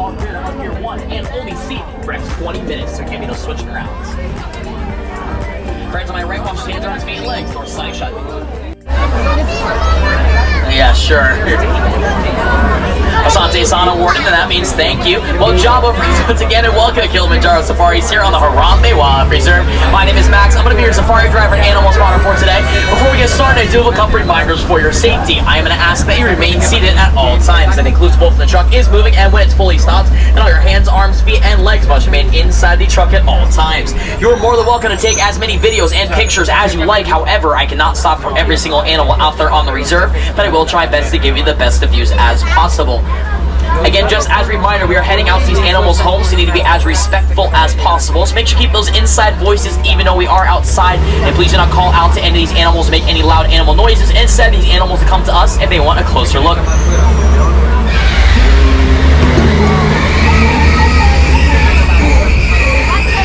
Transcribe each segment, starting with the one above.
all clear to up here 1 and only seat for the next 20 minutes, so give me those switching rounds. Friends on my right, wash your hands, arms, feet, and legs, door side shut. Yeah, sure. Asante Sana awarded, and that means thank you. Well, job over once again, and welcome to Kilimanjaro Safaris here on the Harambe Wildlife Reserve. My name is Max. I'm going to be your safari driver and animal spotter for today. Before we get started, I do have a couple reminders for your safety. I am going to ask that you remain seated at all times. That includes both when the truck is moving and when it's fully stopped, and all your hands, arms, feet, and legs must remain inside the truck at all times. You are more than welcome to take as many videos and pictures as you like. However, I cannot stop for every single animal out there on the reserve, but I will try best to give you the best of views as possible. Again, just as a reminder, we are heading out to these animals' homes, so you need to be as respectful as possible. So make sure you keep those inside voices even though we are outside. And please do not call out to any of these animals, make any loud animal noises. Instead, these animals to come to us if they want a closer look.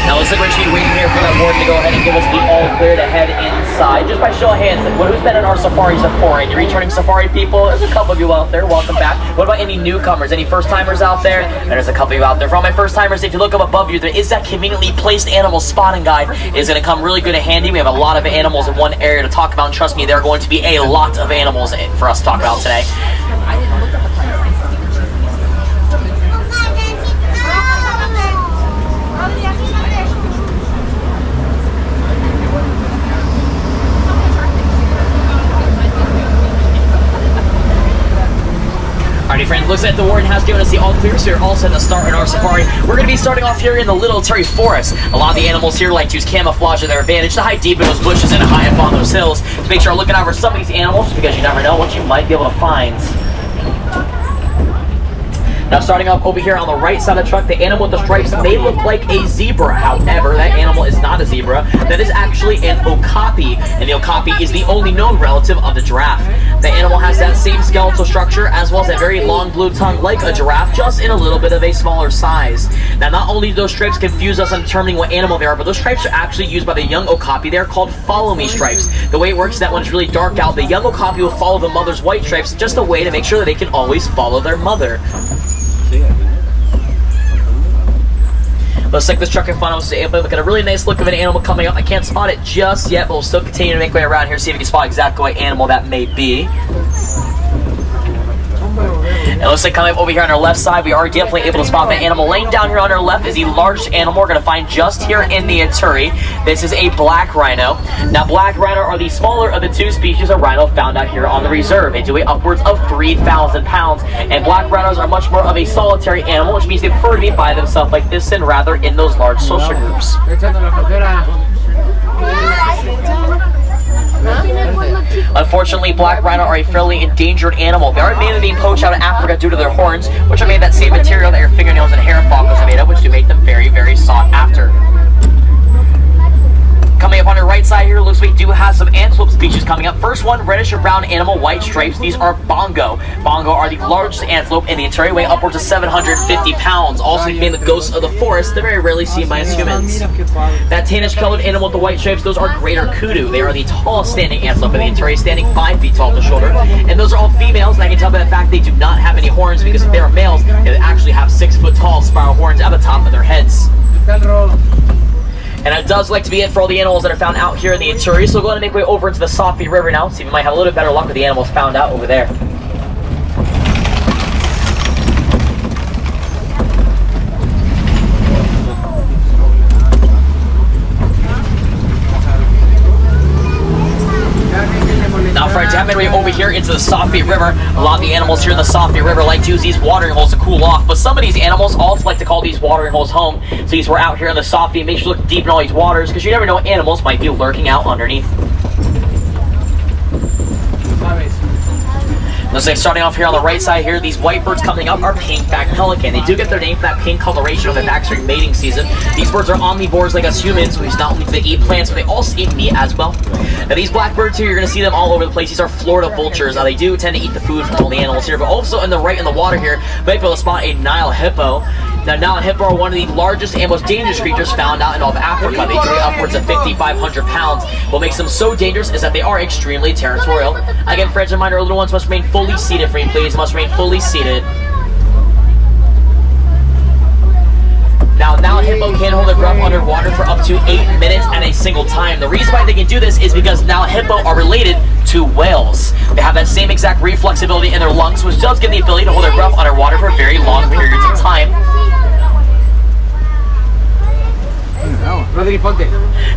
Now looks like we're actually waiting here for that warden to go ahead and give us the all clear to head inside. Just by show of hands, who's been in our safaris before? Any returning safari people? There's a couple of you out there. Welcome back. What about any newcomers? Any first timers out there? And there's a couple of you out there. For all my first timers, if you look up above you, there is that conveniently placed animal spotting guide. It is going to come really good and handy. We have a lot of animals in one area to talk about, and trust me, there are going to be a lot of animals for us to talk about today. Alrighty friends, looks like the warden has given us the all clear, so you're all set to start in our safari. We're going to be starting off here in the Little Ituri Forest. A lot of the animals here like to use camouflage to their advantage to hide deep in those bushes and high up on those hills. To make sure you're looking out for some of these animals, because you never know what you might be able to find. Now starting off over here on the right side of the truck, the animal with the stripes may look like a zebra. However, that animal is not a zebra. That is actually an okapi, and the okapi is the only known relative of the giraffe. The animal has that same skeletal structure as well as a very long blue tongue like a giraffe, just in a little bit of a smaller size. Now not only do those stripes confuse us on determining what animal they are, but those stripes are actually used by the young okapi. They're called follow me stripes. The way it works is that when it's really dark out, the young okapi will follow the mother's white stripes, just a way to make sure that they can always follow their mother. Looks like this truck in front of us is able to look at a really nice look of an animal coming up. I can't spot it just yet, but we'll still continue to make way around here, see if we can spot exactly what animal that may be. It looks like coming up over here on our left side, we are definitely able to spot the animal. Laying down here on our left is the largest animal we're going to find just here in the Ituri. This is a black rhino. Now, black rhino are the smaller of the two species of rhino found out here on the reserve. They do weigh upwards of 3,000 pounds. And black rhinos are much more of a solitary animal, which means they prefer to be by themselves like this and rather in those large social groups. Unfortunately, black rhino are a fairly endangered animal. They are mainly being poached out of Africa due to their horns, which are made of that same material that your fingernails and hair follicles are made of, which do make them very, very sought after. Coming up on your right side here, looks like we do have some antelope species coming up. First one, reddish or brown animal, white stripes. These are bongo. Bongo are the largest antelope in the Ituri, weighing upwards of 750 pounds. Also being the ghosts of the forest, they're very rarely seen by us humans. That tannish colored animal with the white stripes, those are greater kudu. They are the tallest standing antelope in the Ituri, standing 5 feet tall at the shoulder. And those are all females, and I can tell by the fact they do not have any horns, because if they are males, they would actually have 6 foot tall spiral horns at the top of their heads. And that does like to be it for all the animals that are found out here in the Ituri. So we'll go ahead and make way over into the Safi River now, see if we might have a little bit better luck with the animals found out over there. Now friends, I'm way over here into the Safi River. A lot of the animals here in the Safi River like to use these watering holes to cool off, but some of these animals also like to call these watering holes home. So these were out here in the Safi. Make sure you look deep in all these waters, because you never know what animals might be lurking out underneath. Looks like starting off here on the right side here, these white birds coming up are pink-backed pelican. They do get their name for that pink coloration of their backs during mating season. These birds are omnivores like us humans, which not only do they eat plants, but they also eat meat as well. Now these black birds here, you're going to see them all over the place. These are Florida vultures. They do tend to eat the food from all the animals here, but also in the right in the water here, you might be able to spot a Nile hippo. Now Nile hippo are one of the largest and most dangerous creatures found out in all of Africa. They weigh upwards of 5,500 pounds. What makes them so dangerous is that they are extremely territorial. Again, friends, a reminder, little ones must remain fully seated for you, please. Must remain fully seated. hippo can hold their breath underwater for up to 8 minutes at a single time. The reason why they can do this is because now hippo are related to whales. They have that same exact reflexability in their lungs, which does give the ability to hold their breath underwater for very long periods of time.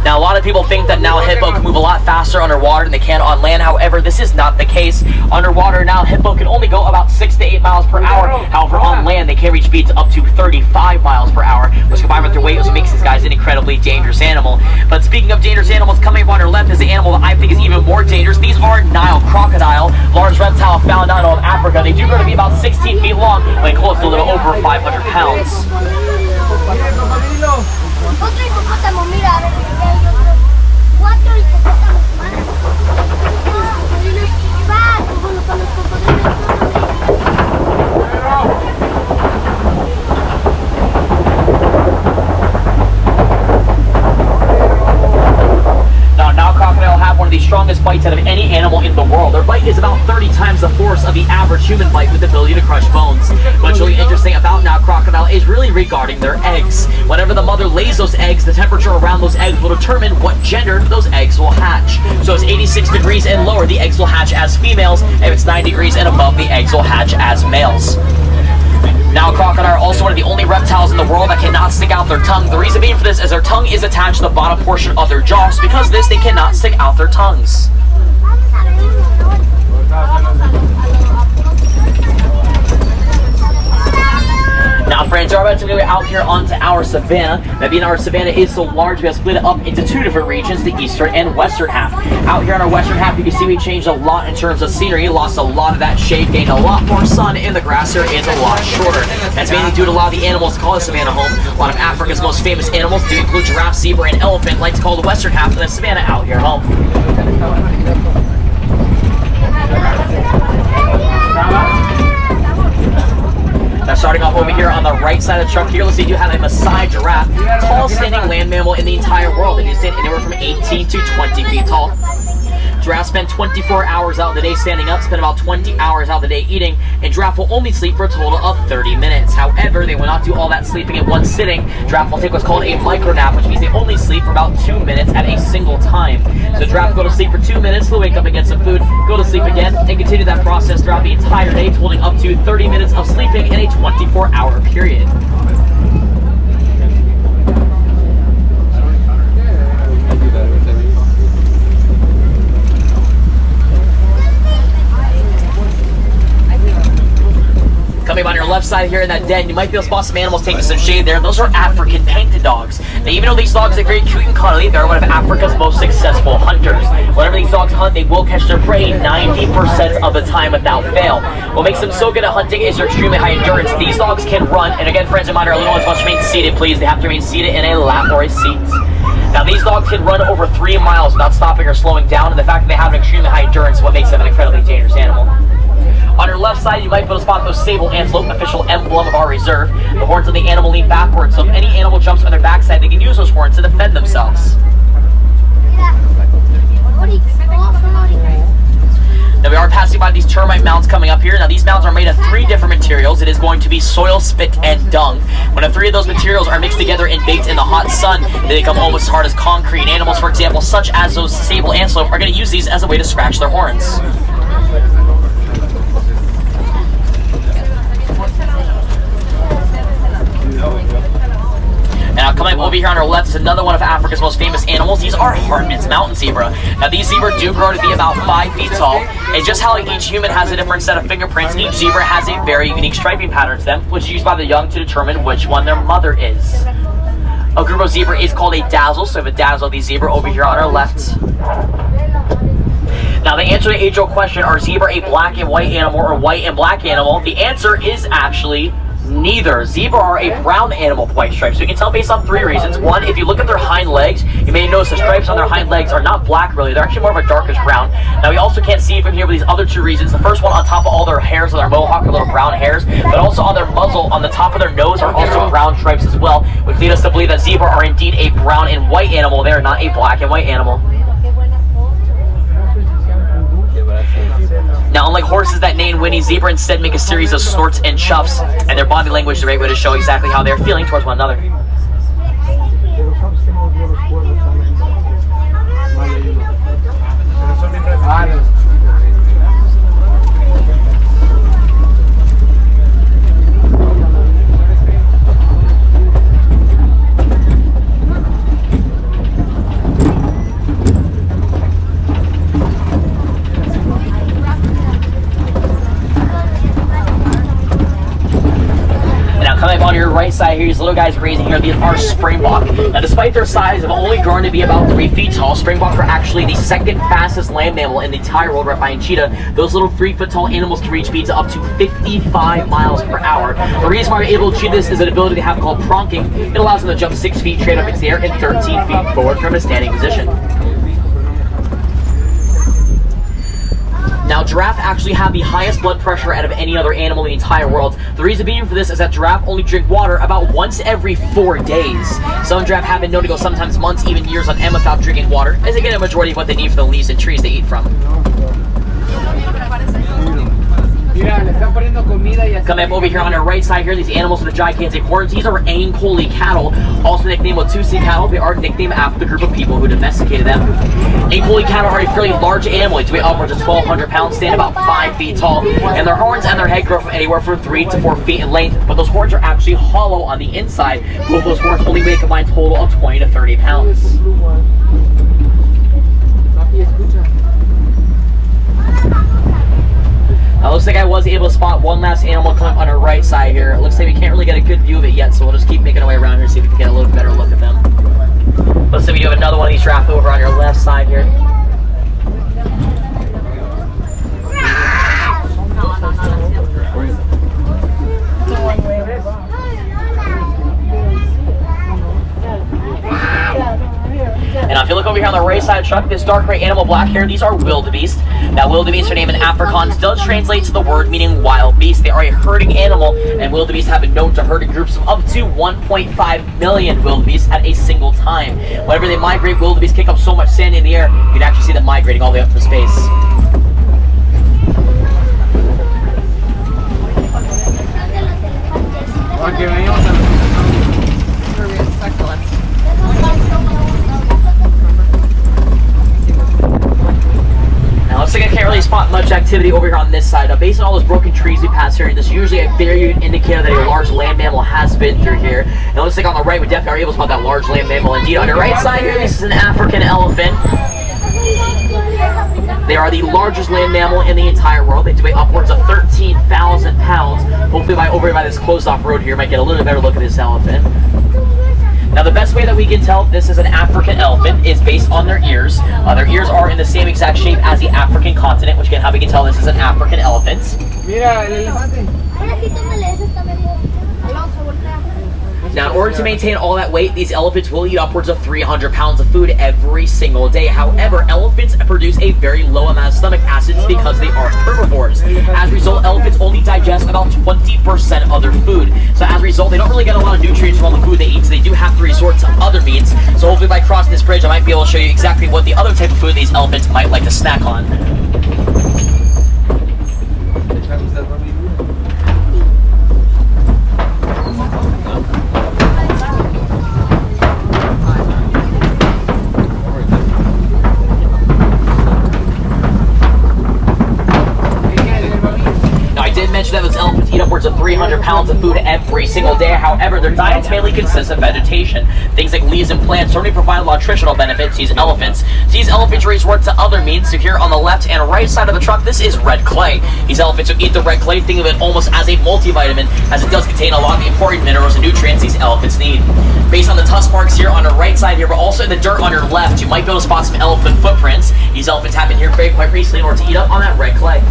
Now, a lot of people think that now a hippo can move a lot faster underwater than they can on land. However, this is not the case. Underwater, now a hippo can only go about 6 to 8 miles per hour. However, on land, they can reach speeds up to 35 miles per hour, which combined with their weight makes these guys an incredibly dangerous animal. But speaking of dangerous animals, coming up on our left is the animal that I think is even more dangerous. These are Nile crocodile, large reptile found out of Africa. They do grow to be about 16 feet long, weighing close to a little over 500 pounds. Otro hipopótamo, mira, a ver, hay otro. 4 hipopótamos humanos. Cocodrilos que van, bueno, con los cocodrilos. Now crocodile have one of the strongest bites out of any animal in the world. Their bite is about 30 times the force of the average human bite with the ability to crush bones. What's really interesting about now crocodile is really regarding their eggs. Whenever the mother lays those eggs, the temperature around those eggs will determine what gender those eggs will hatch. So if it's 86 degrees and lower, the eggs will hatch as females. If it's 9 degrees and above, the eggs will hatch as males. Now, crocodile are also one of the only reptiles in the world that cannot stick out their tongue. The reason being for this is their tongue is attached to the bottom portion of their jaw. So because of this, they cannot stick out their tongues. Now, friends, we're about to go out here onto our savannah. Now, being our savannah is so large, we have split it up into 2 different regions, the eastern and western half. Out here on our western half, you can see we changed a lot in terms of scenery, lost a lot of that shade, gained a lot more sun, and the grass here is a lot shorter. That's mainly due to a lot of the animals call the savannah home. A lot of Africa's most famous animals do include giraffe, zebra, and elephant, like to call the western half of the savannah out here home. Now, starting off over here on the right side of the truck here, let's see, you have a Maasai giraffe, tallest standing land mammal in the entire world. They can stand anywhere from 18 to 20 feet tall. Giraffes spend 24 hours out of the day standing up, spend about 20 hours out of the day eating, and giraffe will only sleep for a total of 30 minutes. However, they will not do all that sleeping in one sitting. Giraffe will take what's called a micro nap, which means they only sleep for about 2 minutes at a single time. So giraffe go to sleep for 2 minutes, they'll wake up and get some food, go to sleep again, and continue that process throughout the entire day, totaling up to 30 minutes of sleeping in a 24-hour period. Coming on your left side here in that den, you might be able to spot some animals taking some shade there. Those are African painted dogs. Now, even though these dogs are very cute and cuddly, they're one of Africa's most successful hunters. Whenever these dogs hunt, they will catch their prey 90% of the time without fail. What makes them so good at hunting is their extremely high endurance. These dogs can run, and again, friends of mine, our little ones must remain seated, please. They have to remain seated in a lap or a seat. Now, these dogs can run over 3 miles without stopping or slowing down, and the fact that they have an extremely high endurance is what makes them an incredibly dangerous animal. On your left side, you might be able to spot those sable antelope, official emblem of our reserve. The horns of the animal lean backwards, so if any animal jumps on their backside, they can use those horns to defend themselves. Now, we are passing by these termite mounds coming up here. Now, these mounds are made of 3 different materials. It is going to be soil, spit, and dung. When the 3 of those materials are mixed together and baked in the hot sun, they become almost as hard as concrete. Animals, for example, such as those sable antelope, are going to use these as a way to scratch their horns. Now, coming up over here on our left is another one of Africa's most famous animals. These are Hartmann's mountain zebra. Now, these zebra do grow to be about 5 feet tall. And just how each human has a different set of fingerprints, each zebra has a very unique striping pattern to them, which is used by the young to determine which one their mother is. A group of zebra is called a dazzle, so we have a dazzle of these zebra over here on our left. Now, the answer to the age-old question, are zebra a black and white animal or white and black animal? The answer is actually neither. Zebra are a brown animal with white stripes. So you can tell based on 3 reasons. One, if you look at their hind legs, you may notice the stripes on their hind legs are not black really. They're actually more of a darkish brown. Now, we also can't see from here with these other 2 reasons. The first one, on top of all their hairs on their mohawk are little brown hairs, but also on their muzzle, on the top of their nose are also brown stripes as well, which lead us to believe that zebra are indeed a brown and white animal. They are not a black and white animal. Now, unlike horses that neigh and whinny, zebra instead make a series of snorts and chuffs, and their body language is the right way to show exactly how they're feeling towards one another. Pero sabes que no los pueblos también. Pero son bien raros. On your right side here, these little guys grazing here, these are springbok. Now, despite their size of only growing to be about 3 feet tall, springboks are actually the second fastest land mammal in the entire world, right behind cheetah. Those little 3-foot tall animals can reach speeds up to 55 miles per hour. The reason why we're able to achieve this is an ability they have called pronking. It allows them to jump 6 feet straight up into the air and 13 feet forward from a standing position. Now, giraffe actually have the highest blood pressure out of any other animal in the entire world. The reason being for this is that giraffe only drink water about once every 4 days. Some giraffe have been known to go sometimes months, even years on end without drinking water, as they get a majority of what they need from the leaves and trees they eat from. Coming up over here on our right side here, these animals with the gigantic horns, these are Ankoli cattle, also nicknamed Watusi cattle. They are nicknamed after the group of people who domesticated them. Ankoli cattle are a fairly large animal. They weigh upwards of 1,200 pounds, stand about 5 feet tall, and their horns and their head grow from anywhere from 3 to 4 feet in length, but those horns are actually hollow on the inside. Both those horns only weigh a combined total of 20 to 30 pounds. Now, looks like I was able to spot one last animal coming on our right side here. It looks like we can't really get a good view of it yet, so we'll just keep making our way around here and see if we can get a little better look at them. Looks like we do have another one of these giraffe over on your left side here. And if you look over here on the right side of the truck, this dark gray animal black here, these are wildebeest. Now, wildebeest, their name in Afrikaans does translate to the word meaning wild beast. They are a herding animal, and wildebeest have been known to herd in groups of up to 1.5 million wildebeest at a single time. Whenever they migrate, wildebeest kick up so much sand in the air, you can actually see them migrating all the way up to space. Now, looks like I can't really spot much activity over here on this side. Based on all those broken trees we pass here, this is usually a very good indicator that a large land mammal has been through here. And it looks like on the right, we definitely are able to spot that large land mammal. Indeed, on the right side here, this is an African elephant. They are the largest land mammal in the entire world. They weigh upwards of 13,000 pounds. Hopefully over by this closed-off road here, you might get a little better look at this elephant. Now, the best way that we can tell this is an African elephant is based on their ears. Their ears are in the same exact shape as the African continent, which again, how we can tell this is an African elephant. Now, in order to maintain all that weight, these elephants will eat upwards of 300 pounds of food every single day. However, elephants produce a very low amount of stomach acids because they are herbivores. As a result, elephants only digest about 20% of their food. So as a result, they don't really get a lot of nutrients from all the food they eat, so they do have to resort to other means. So hopefully by crossing this bridge, I might be able to show you exactly what the other type of food these elephants might like to snack on. Mention that those elephants eat upwards of 300 pounds of food every single day. However, their diets mainly consist of vegetation. Things like leaves and plants certainly provide a lot of nutritional benefits to these elephants. So these elephants resort to other means. So here on the left and right side of the truck, this is red clay. These elephants who eat the red clay, think of it almost as a multivitamin, as it does contain a lot of the important minerals and nutrients these elephants need. Based on the tusk marks here on the right side here, but also in the dirt on your left, you might be able to spot some elephant footprints. These elephants have been here very quite recently in order to eat up on that red clay.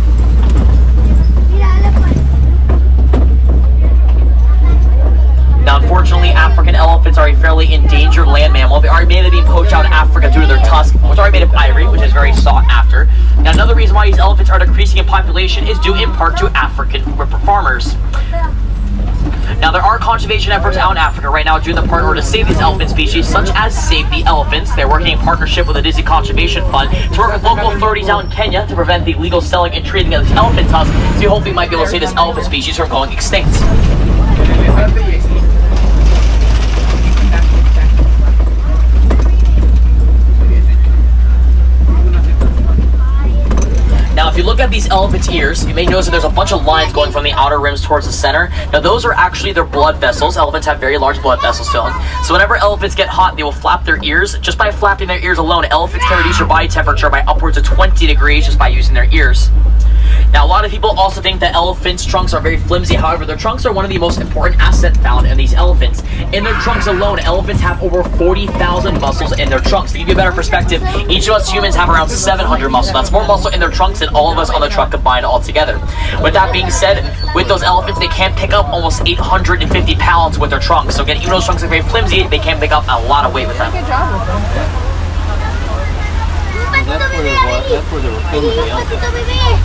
Now, unfortunately, African elephants are a fairly endangered land mammal. They are mainly being poached out of Africa due to their tusks, which are made of ivory, which is very sought after. Now, another reason why these elephants are decreasing in population is due in part to African farmers. Now, there are conservation efforts out in Africa right now doing the part in order to save these elephant species, such as Save the Elephants. They're working in partnership with the Disney Conservation Fund to work with local authorities out in Kenya to prevent the illegal selling and trading of this elephant tusk, so you hopefully might be able to save this elephant species from going extinct. these elephants' ears, you may notice that there's a bunch of lines going from the outer rims towards the center. Now those are actually their blood vessels. Elephants have very large blood vessels to them. So whenever elephants get hot, they will flap their ears. Just by flapping their ears alone, elephants can reduce your body temperature by upwards of 20 degrees just by using their ears. Now, a lot of people also think that elephants' trunks are very flimsy. However, their trunks are one of the most important assets found in these elephants. In their trunks alone, elephants have over 40,000 muscles in their trunks. To give you a better perspective, each of us humans have around 700 muscles. That's more muscle in their trunks than all of us on the truck combined all together. With that being said, with those elephants, they can pick up almost 850 pounds with their trunks. So again, even though those trunks are very flimsy, they can pick up a lot of weight with them. Good job with them. That's where they were filming the elephants. bebé.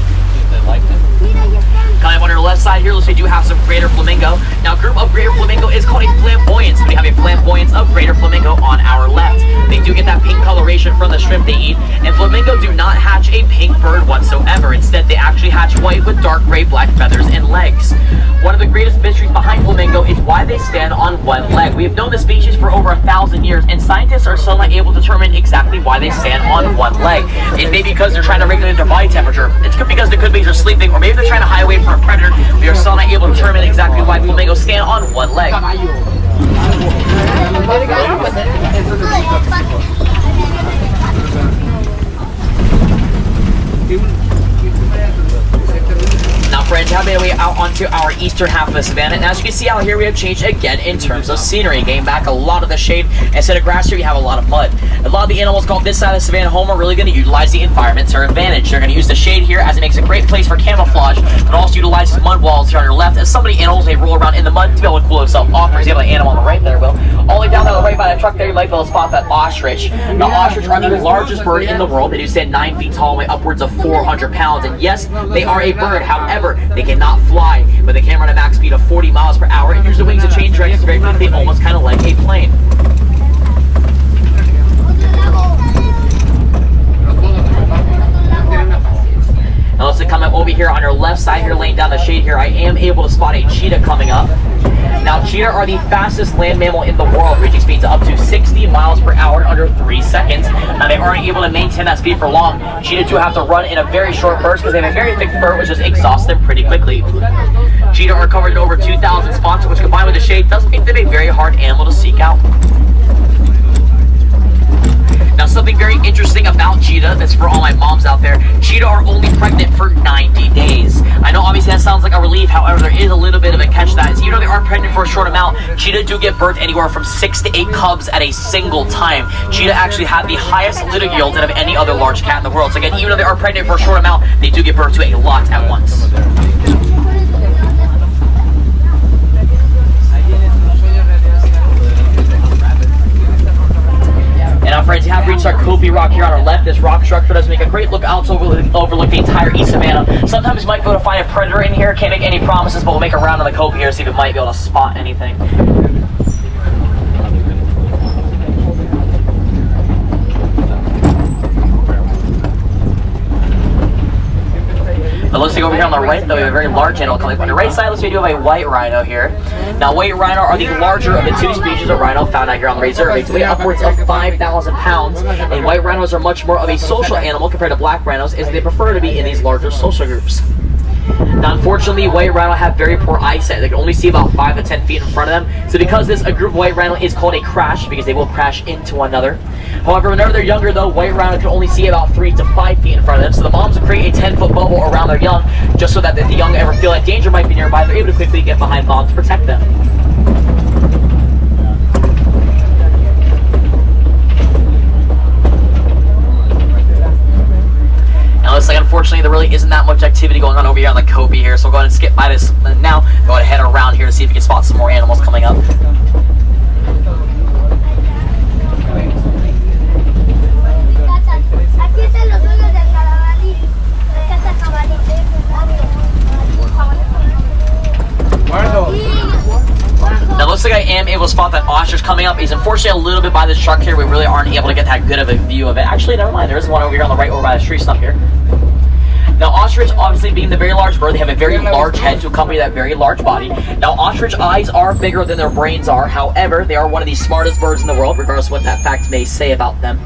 They liked it. Mira, ya están. Kind of on our left side here, looks like we do have some greater flamingo. Now, a group of greater flamingo is called a flamboyance. We have a flamboyance of greater flamingo on our left. They do get that pink coloration from the shrimp they eat, and flamingo do not hatch a pink bird whatsoever. Instead, they actually hatch white with dark gray black feathers and legs. One of the greatest mysteries behind flamingo is why they stand on one leg. We have known the species for over 1,000 years, and scientists are still not able to determine exactly why they stand on one leg. It may be because they're trying to regulate their body temperature. It's good because the good bees are sleeping, or maybe they're trying to hide away from a predator. We are still not able to determine exactly why flamingos stand on one leg. Did a good job with it. Now, friends, have made our way out onto our eastern half of the savannah. And as you can see out here, we have changed again in terms of scenery, getting back a lot of the shade. Instead of grass here, we have a lot of mud. A lot of the animals called this side of the savannah home are really going to utilize the environment to their advantage. They're going to use the shade here as it makes a great place for camouflage, but also utilize the mud walls here on your left, as some of the animals may roll around in the mud to be able to cool themselves off. For example, the animal on the right there will. All the way down to the right by the truck there, you might be able to spot that ostrich. Now, ostrich are the largest bird in the world. They do stand 9 feet tall and weigh upwards of 400 pounds. And yes, they are a bird. However, they cannot fly, but they can run a max speed of 40 miles per hour and use the wings to change directions very quickly, almost kind of like a plane. Now let's come up over here on our left side here, laying down the shade here. I am able to spot a cheetah coming up. Now, cheetah are the fastest land mammal in the world, reaching speeds up to 60 miles per hour in under 3 seconds. Now, they aren't able to maintain that speed for long. Cheetah do have to run in a very short burst because they have a very thick fur, which just exhausts them pretty quickly. Cheetah are covered in over 2,000 spots, which combined with the shade does make them a very hard animal to seek out. Now, something very interesting about cheetah, that's for all my moms out there, cheetah are only pregnant for 90 days. I know obviously that sounds like a relief, however, there is a little bit of a catch to that. So, even though they are pregnant for a short amount, cheetah do get birth anywhere from 6 to 8 cubs at a single time. Cheetah actually have the highest litter yield out of any other large cat in the world. So again, even though they are pregnant for a short amount, they do give birth to a lot at once. And now, friends, you have reached our Okapi rock here on our left. This rock structure does make a great lookout to overlook the entire East Savannah. Sometimes you might be able to find a predator in here. Can't make any promises, but we'll make a round on the Okapi here to see if it might be able to spot anything. It looks like over here on the right, though, we have a very large animal coming. On the right side, let's say we do have a white rhino here. Now, white rhino are the larger of the two species of rhino found out here on the reserve. They weigh upwards of 5,000 pounds, and white rhinos are much more of a social animal compared to black rhinos, as they prefer to be in these larger social groups. Now, unfortunately, white rhino have very poor eyesight. They can only see about 5 to 10 feet in front of them. So because this, a group of white rhino is called a crash, because they will crash into one another. However, whenever they're younger, though, white rhino can only see about 3 to 5 feet in front of them. So the moms will create a 10-foot bubble around their young, just so that if the young ever feel that danger might be nearby, they're able to quickly get behind mom to protect them. Now, looks like unfortunately there really isn't that much activity going on over here on the Okapi here, so we'll go ahead and skip by this now. Go ahead and head around here to see if we can spot some more animals coming up. Now, it looks like I am able to spot that ostrich coming up. He's unfortunately a little bit by this truck here. We really aren't able to get that good of a view of it. Actually, never mind. There is one over here on the right over by the tree stump here. Now, ostrich, obviously being the very large bird, they have a very large head to accompany that very large body. Now, ostrich eyes are bigger than their brains are. However, they are one of the smartest birds in the world, regardless of what that fact may say about them.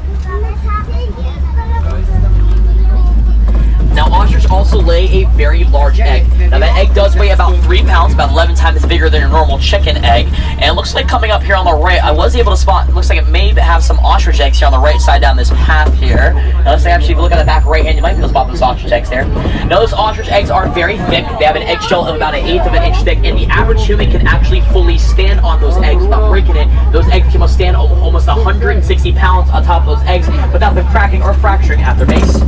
Now, ostrich also lay a very large egg. Now, that egg does weigh about 3 pounds, about 11 times bigger than your normal chicken egg. And it looks like coming up here on the right, I was able to spot, it looks like it may have some ostrich eggs here on the right side down this path here. Now, let's say actually, if you look at the back right hand, you might be able to spot those ostrich eggs there. Now, those ostrich eggs are very thick. They have an eggshell of about 1/8 of an inch thick, and the average human can actually fully stand on those eggs without breaking it. Those eggs can stand almost 160 pounds on top of those eggs without them cracking or fracturing at their base.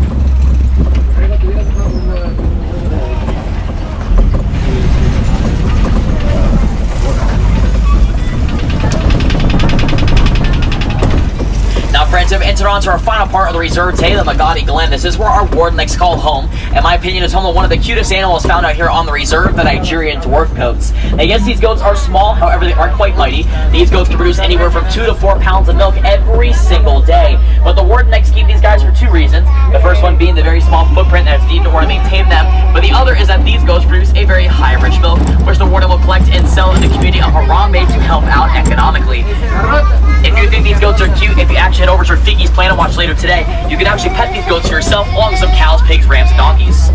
Now, friends, we've entered on to our final part of the reserve today, the Magadi Glen. This is where our warden likes to call home. In my opinion, it's home to one of the cutest animals found out here on the reserve, the Nigerian dwarf goats. Now, yes, these goats are small, however, they are quite mighty. These goats can produce anywhere from 2 to 4 pounds of milk every single day. But the warden likes to keep these guys for 2 reasons. The first one being the very small footprint that is needed in order to maintain them. But the other is that these goats produce a very high-rich milk, which the warden will collect and sell in the community of Harambe to help out economically. If you think these goats are cute, if you actually head over to Rafiki's Plan and watch later today, you can actually pet these goats for yourself along with some cows, pigs, rams, and donkeys.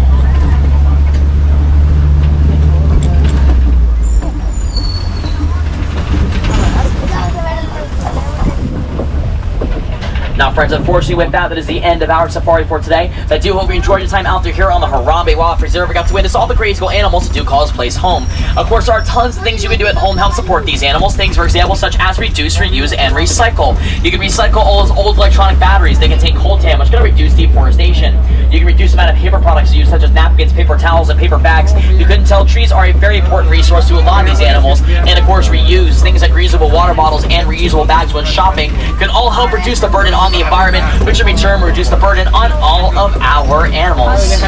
Now, friends, unfortunately with that is the end of our safari for today. So I do hope you enjoyed your time out there here on the Harambe Wildlife Reserve. We got to witness all the crazy cool animals that do call this place home. Of course, there are tons of things you can do at home to help support these animals. Things, for example, such as reduce, reuse, and recycle. You can recycle all those old electronic batteries. They contain coltan, which is going to reduce deforestation. You can reduce the amount of paper products used, such as napkins, paper towels, and paper bags. You couldn't tell trees are a very important resource to a lot of these animals. And, of course, reuse. Things like reusable water bottles and reusable bags when shopping can all help reduce the burden on the environment, which in return will reduce the burden on all of our animals.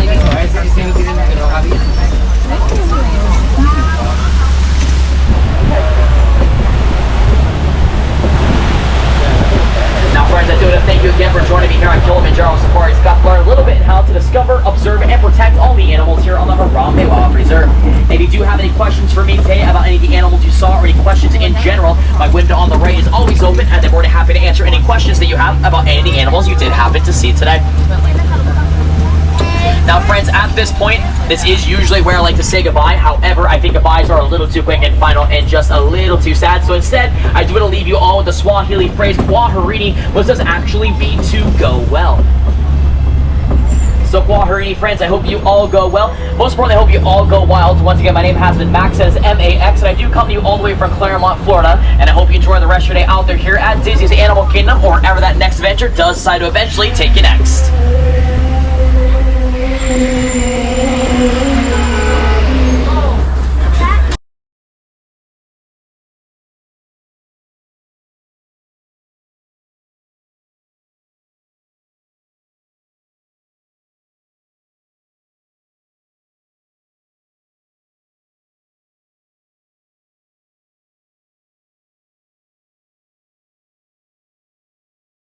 Now, friends, I do want to thank you again for joining me here on Kilimanjaro Safaris. Got to learn a little bit how to discover, observe, and protect all the animals here on the Harambe Wildlife Reserve. If you do have any questions for me today about any of the animals you saw or any questions in general, my window on the right is always open, and I'm more than happy to answer any questions that you have about any of the animals you did happen to see today. Now, friends, at this point, this is usually where I like to say goodbye. However, I think goodbyes are a little too quick and final and just a little too sad. So instead, I do want to leave you all with the Swahili phrase, Kwaherini, which does actually mean to go well. So, Kwaherini, friends, I hope you all go well. Most importantly, I hope you all go wild. Once again, my name has been Max, that is M-A-X, and I do come to you all the way from Claremont, Florida. And I hope you enjoy the rest of your day out there here at Disney's Animal Kingdom, or wherever that next adventure does decide to eventually take you next.